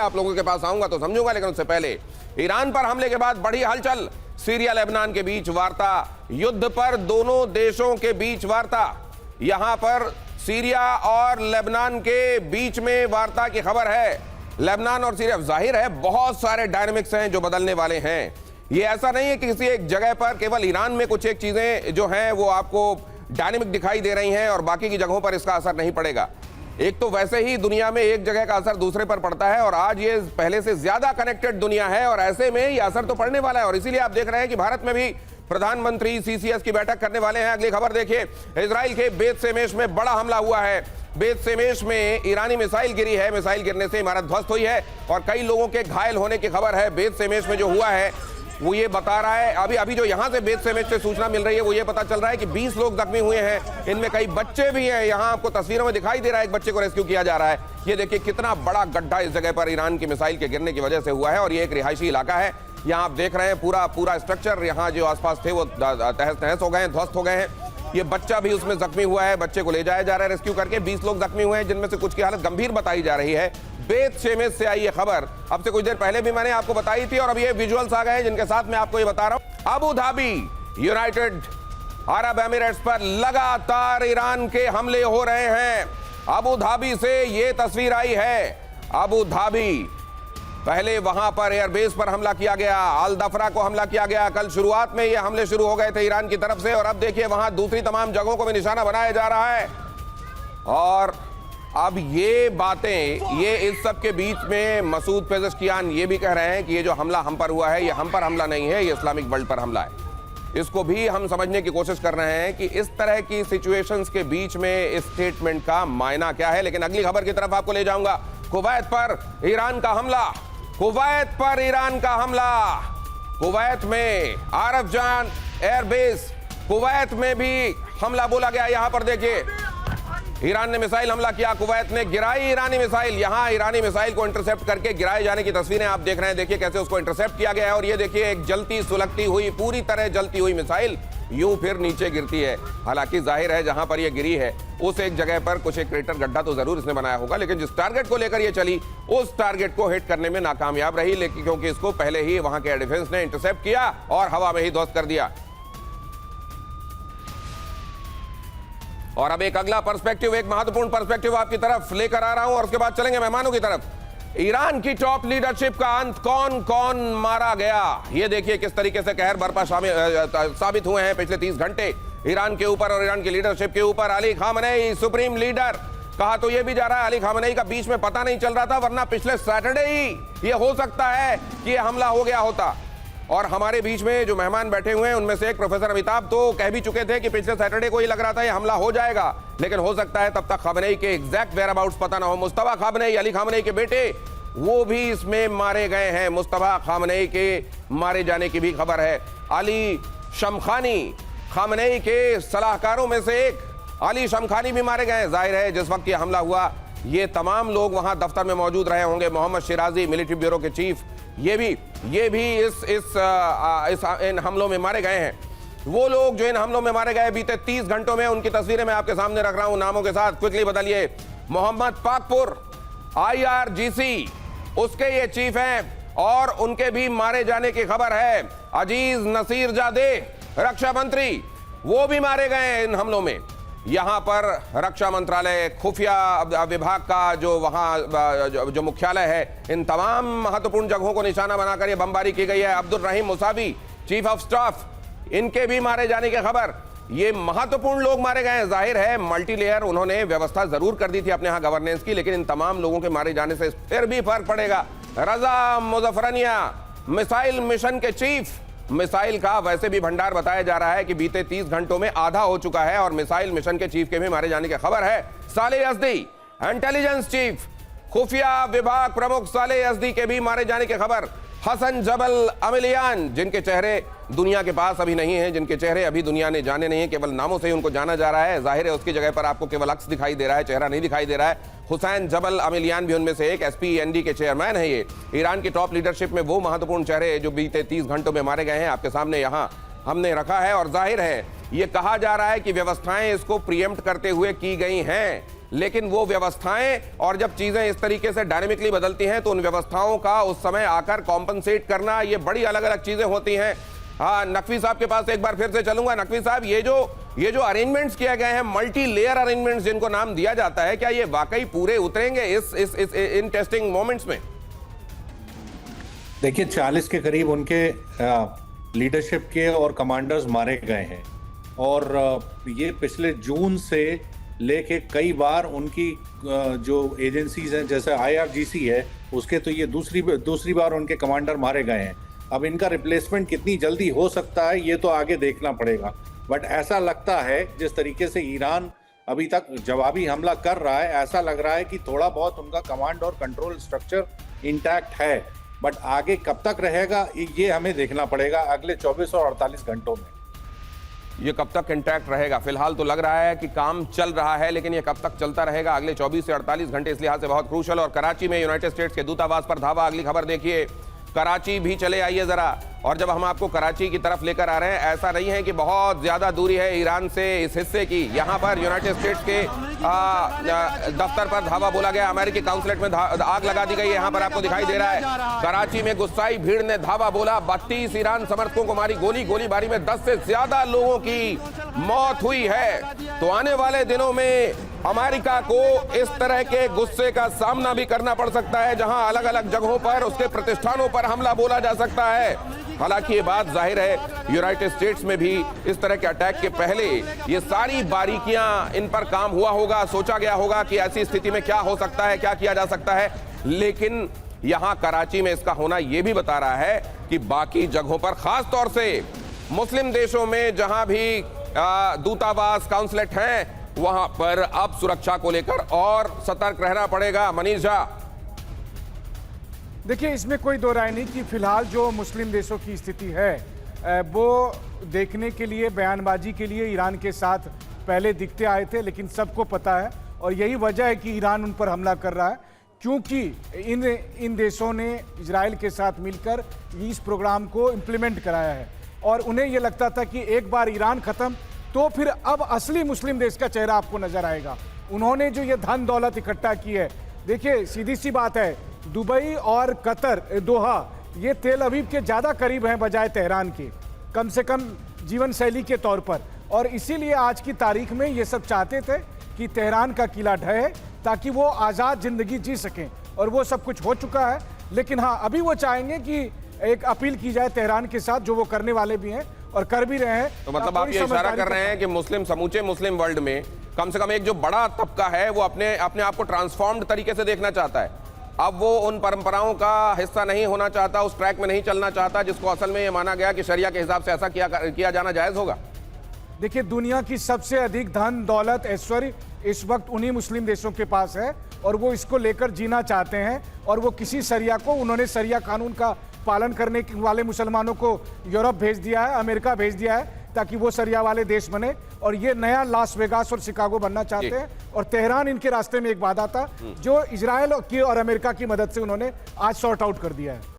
आप लोगों के पास आऊंगा तो समझूंगा, लेकिन उससे पहले ईरान पर हमले के बाद बढ़ी हलचल। सीरिया लेबनान के बीच वार्ता, युद्ध पर दोनों देशों के बीच वार्ता। यहां पर सीरिया और लेबनान के बीच में वार्ता की खबर है। लेबनान और सीरिया, जाहिर है बहुत सारे डायनामिक्स हैं जो बदलने वाले हैं। ये ऐसा नहीं है कि किसी एक जगह पर केवल ईरान में कुछ एक चीजें जो हैं वो आपको डायनामिक दिखाई दे रही हैं और बाकी की जगहों पर इसका असर नहीं पड़ेगा। एक तो वैसे ही दुनिया में एक जगह का असर दूसरे पर पड़ता है और आज ये पहले से ज्यादा कनेक्टेड दुनिया है और ऐसे में ये असर तो पड़ने वाला है। और इसीलिए आप देख रहे हैं कि भारत में भी प्रधानमंत्री सीसीएस की बैठक करने वाले हैं। अगली खबर देखिए, इजराइल के बेत शेमेश में बड़ा हमला हुआ है। बेत शेमेश में ईरानी मिसाइल गिरी है। मिसाइल गिरने से इमारत ध्वस्त हुई है और कई लोगों के घायल होने की खबर है। बेत शेमेश में जो हुआ है वो ये बता रहा है, अभी जो यहां से बेत शेमेश से सूचना मिल रही है वो ये पता चल रहा है कि 20 लोग जख्मी हुए हैं, इनमें कई बच्चे भी हैं। यहां आपको तस्वीरों में दिखाई दे रहा है एक बच्चे को रेस्क्यू किया जा रहा है। ये देखिए कितना बड़ा गड्ढा इस जगह पर ईरान की मिसाइल के गिरने की वजह से हुआ है और ये एक रिहायशी इलाका है। यहाँ आप देख रहे हैं पूरा स्ट्रक्चर, यहाँ जो आसपास थे वो तहस नहस हो गए हैं, ध्वस्त हो गए हैं। ये बच्चा भी उसमें जख्मी हुआ है, बच्चे को ले जाया जा रहा है रेस्क्यू करके। 20 लोग जख्मी हुए हैं जिनमें से कुछ की हालत गंभीर बताई जा रही है। बेत शेमेश से आई ये खबर अब से कुछ देर पहले भी मैंने आपको बताई थी और अब ये विजुअल्स आ गए हैं जिनके साथ मैं आपको ये बता रहा हूं। Abu Dhabi, United Arab Emirates पर लगातार ईरान के हमले हो रहे हैं। अबू धाबी से ये तस्वीर आई है। अबू धाबी, पहले वहां पर एयरबेस पर हमला किया गया, अल दफरा को हमला किया गया। कल शुरुआत में ये हमले शुरू हो गए थे ईरान की तरफ से और अब देखिए वहां दूसरी तमाम जगहों को भी निशाना बनाया जा रहा है। और अब ये बातें, ये इस सब के बीच में मसूद पेज़ेश्कियान ये भी कह रहे हैं कि ये जो हमला हम पर हुआ है ये हम पर हमला नहीं है, ये इस्लामिक वर्ल्ड पर हमला है। इसको भी हम समझने की कोशिश कर रहे हैं कि इस तरह की सिचुएशंस के बीच में इस स्टेटमेंट का मायना क्या है। लेकिन अगली खबर की तरफ आपको ले जाऊंगा। कुवैत पर ईरान का हमला, कुवैत पर ईरान का हमला। कुवैत में आरफजान एयरबेस, कुवैत में भी हमला बोला गया। यहां पर देखिए ईरान ने मिसाइल हमला किया, कुवैत ने गिराई ईरानी मिसाइल। यहां ईरानी मिसाइल को इंटरसेप्ट करके गिराए जाने की तस्वीरें आप देख रहे हैं। देखिए कैसे उसको इंटरसेप्ट किया गया है और ये देखिए एक जलती सुलगती हुई, पूरी तरह जलती हुई मिसाइल यूं फिर नीचे गिरती है। हालांकि जाहिर है जहां पर ये गिरी है उस एक जगह पर कुछ एक क्रेटर गड्ढा तो जरूर इसने बनाया होगा, लेकिन जिस टारगेट को लेकर ये चली उस टारगेट को हिट करने में नाकामयाब रही, लेकिन क्योंकि इसको पहले ही वहां के एयर डिफेंस ने इंटरसेप्ट किया और हवा में ही ध्वस्त कर दिया। और अब एक अगला पर्सपेक्टिव, एक महत्वपूर्ण पर्सपेक्टिव आपकी तरफ लेकर आ रहा हूं और उसके बाद चलेंगे मेहमानों की तरफ। ईरान की टॉप लीडरशिप का अंत, कौन कौन मारा गया, ये देखिए किस तरीके से कहर बर्पा साबित हुए हैं पिछले 30 घंटे ईरान के ऊपर और ईरान की लीडरशिप के ऊपर। अली खामनेई सुप्रीम लीडर, कहा तो ये भी जा रहा है अली खामनेई का बीच में पता नहीं चल रहा था, वरना पिछले सैटरडे ही ये हो सकता है कि ये हमला हो गया होता। और हमारे बीच में जो मेहमान बैठे हुए हैं उनमें से एक प्रोफेसर अमिताभ तो कह भी चुके थे कि पिछले सैटरडे को ही लग रहा था ये हमला हो जाएगा, लेकिन हो सकता है तब तक खामनेई के एग्जैक्ट वेयरअबाउट्स पता ना हो। मुस्तफा खामनेई, अली खामनेई के बेटे, वो भी इसमें मारे गए हैं। मुस्तफा खामनेई के मारे जाने की भी खबर है। अली शमखानी, खामनेई के सलाहकारों में से एक अली शमखानी भी मारे गए। जाहिर है जिस वक्त ये हमला हुआ ये तमाम लोग वहां दफ्तर में मौजूद रहे होंगे। मोहम्मद शिराजी, मिलिट्री ब्यूरो के चीफ, ये भी इन हमलों में मारे गए हैं। वो लोग जो इन हमलों में मारे गए बीते 30 घंटों में, उनकी तस्वीरें मैं आपके सामने रख रहा हूं नामों के साथ। क्विकली बदलिए। मोहम्मद पाकपुर IRGC, उसके ये चीफ हैं और उनके भी मारे जाने की खबर है। अजीज नसीरजादे, रक्षा मंत्री, वो भी मारे गए हैं इन हमलों में। यहां पर रक्षा मंत्रालय, खुफिया विभाग का जो वहां जो मुख्यालय है, इन तमाम महत्वपूर्ण जगहों को निशाना बनाकर यह बमबारी की गई है। अब्दुल रहीम मुसावी, चीफ ऑफ स्टाफ, इनके भी मारे जाने की खबर। ये महत्वपूर्ण लोग मारे गए हैं। जाहिर है मल्टी लेयर उन्होंने व्यवस्था जरूर कर दी थी अपने यहां गवर्नेंस की, लेकिन इन तमाम लोगों के मारे जाने से फिर भी फर्क पड़ेगा। रजा मुजफ्फरनिया, मिसाइल मिशन के चीफ, मिसाइल का वैसे भी भंडार बताया जा रहा है कि बीते 30 घंटों में आधा हो चुका है और मिसाइल मिशन के चीफ के भी मारे जाने की खबर है। सालेह यज़दी, इंटेलिजेंस चीफ, खुफिया विभाग प्रमुख सालेह यज़दी के भी मारे जाने की खबर। हसन जबल अमिलियान, जिनके चेहरे दुनिया के पास अभी नहीं है, जिनके चेहरे अभी दुनिया ने जाने नहीं है, केवल नामों से ही उनको जाना जा रहा है। जाहिर है उसकी जगह पर आपको केवल अक्स दिखाई दे रहा है, चेहरा नहीं दिखाई दे रहा है। हुसैन जबल अमिलियान भी उनमें से एक, SPEND के चेयरमैन है। ये ईरान की टॉप लीडरशिप में वो महत्वपूर्ण चेहरे जो बीते 30 घंटों में मारे गए हैं आपके सामने यहाँ हमने रखा है। और जाहिर है ये कहा जा रहा है कि व्यवस्थाएं इसको प्रीएम्प्ट करते हुए की गई हैं। लेकिन वो व्यवस्थाएं और जब चीजें इस तरीके से डायनेमिकली बदलती हैं तो उन व्यवस्थाओं का उस समय आकर कॉम्पनसेट करना, ये बड़ी अलग अलग चीजें होती हैं। हाँ, नकवी साहब के पास एक बार फिर से चलूंगा। नकवी साहब, ये जो अरेंजमेंट्स किए गए हैं, मल्टी लेयर अरेंजमेंट्स जिनको नाम दिया जाता है, क्या ये वाकई पूरे उतरेंगे इन टेस्टिंग मोमेंट्स में? देखिए, 40 के करीब उनके लीडरशिप के और कमांडर्स मारे गए हैं और ये पिछले जून से लेके कई बार उनकी जो एजेंसीज हैं जैसे IRGC है, उसके तो ये दूसरी बार उनके कमांडर मारे गए हैं। अब इनका रिप्लेसमेंट कितनी जल्दी हो सकता है ये तो आगे देखना पड़ेगा, बट ऐसा लगता है जिस तरीके से ईरान अभी तक जवाबी हमला कर रहा है, ऐसा लग रहा है कि थोड़ा बहुत उनका कमांड और कंट्रोल स्ट्रक्चर इंटैक्ट है, बट आगे कब तक रहेगा ये हमें देखना पड़ेगा अगले 24 और 48 घंटों में। ये कब तक इंटैक्ट रहेगा? फिलहाल तो लग रहा है कि काम चल रहा है, लेकिन ये कब तक चलता रहेगा अगले 24 से 48 घंटे, इस लिहाज से बहुत क्रूशल। और कराची में यूनाइटेड स्टेट्स के दूतावास पर धावा, अगली खबर देखिए। कराची भी चले आइए जरा। और जब हम आपको कराची की तरफ लेकर आ रहे हैं, ऐसा नहीं है कि बहुत ज्यादा दूरी है ईरान से इस हिस्से की। यहाँ पर यूनाइटेड स्टेट्स के दफ्तर पर धावा बोला गया, अमेरिकी काउंसलेट में आग लगा दी गई है। यहाँ पर आपको दिखाई दे रहा है कराची में गुस्साई भीड़ ने धावा बोला, 32 ईरान समर्थकों को मारी गोली। गोलीबारी में 10 से ज्यादा लोगों की मौत हुई है। तो आने वाले दिनों में अमेरिका को इस तरह के गुस्से का सामना भी करना पड़ सकता है, जहां अलग अलग जगहों पर उसके प्रतिष्ठानों पर हमला बोला जा सकता है। हालांकि ये बात जाहिर है यूनाइटेड स्टेट्स में भी इस तरह के अटैक के पहले ये सारी बारीकियां इन पर काम हुआ होगा, सोचा गया होगा कि ऐसी स्थिति में क्या हो सकता है, क्या किया जा सकता है। लेकिन यहां कराची में इसका होना यह भी बता रहा है कि बाकी जगहों पर, खास तौर से मुस्लिम देशों में जहां भी दूतावास काउंसलेट हैं, वहां पर अब सुरक्षा को लेकर और सतर्क रहना पड़ेगा। मनीष झा, देखिए, इसमें कोई दो राय नहीं कि फिलहाल जो मुस्लिम देशों की स्थिति है वो देखने के लिए, बयानबाजी के लिए ईरान के साथ पहले दिखते आए थे, लेकिन सबको पता है और यही वजह है कि ईरान उन पर हमला कर रहा है, क्योंकि इन देशों ने इजराइल के साथ मिलकर इस प्रोग्राम को इम्प्लीमेंट कराया है और उन्हें यह लगता था कि एक बार ईरान खत्म तो फिर अब असली मुस्लिम देश का चेहरा आपको नजर आएगा। उन्होंने जो ये धन दौलत इकट्ठा की है, देखिए सीधी सी बात है, दुबई और कतर, दोहा, ये तेल अवीव के ज़्यादा करीब हैं बजाय तेहरान के, कम से कम जीवन शैली के तौर पर। और इसीलिए आज की तारीख में ये सब चाहते थे कि तेहरान का किला ढहे ताकि वो आज़ाद ज़िंदगी जी सकें, और वो सब कुछ हो चुका है। लेकिन हाँ, अभी वो चाहेंगे कि एक अपील की जाए तेहरान के साथ, जो वो करने वाले भी हैं और कर भी रहे हैं। तो मतलब आप ये इशारा कर रहे हैं कि समूचे मुस्लिम वर्ल्ड में कम से कम एक जो बड़ा तबका है वो अपने आप को ट्रांसफॉर्म्ड तरीके से देखना चाहता है। अब वो उन परंपराओं का हिस्सा नहीं होना चाहता, उस ट्रैक में नहीं चलना चाहता जिसको असल में ये माना गया कि शरिया के हिसाब से ऐसा किया जाना जायज होगा। देखिए, दुनिया की सबसे अधिक धन दौलत ऐश्वर्य इस वक्त उन्हीं मुस्लिम देशों के पास है और वो इसको लेकर जीना चाहते हैं। और वो किसी शरिया को, उन्होंने शरिया कानून का पालन करने वाले मुसलमानों को यूरोप भेज दिया है, अमेरिका भेज दिया है, ताकि वो शरिया वाले देश बने। और ये नया लास वेगास और शिकागो बनना चाहते हैं। और तेहरान इनके रास्ते में एक बाधा था, जो इजराइल की और अमेरिका की मदद से उन्होंने आज सॉर्ट आउट कर दिया है।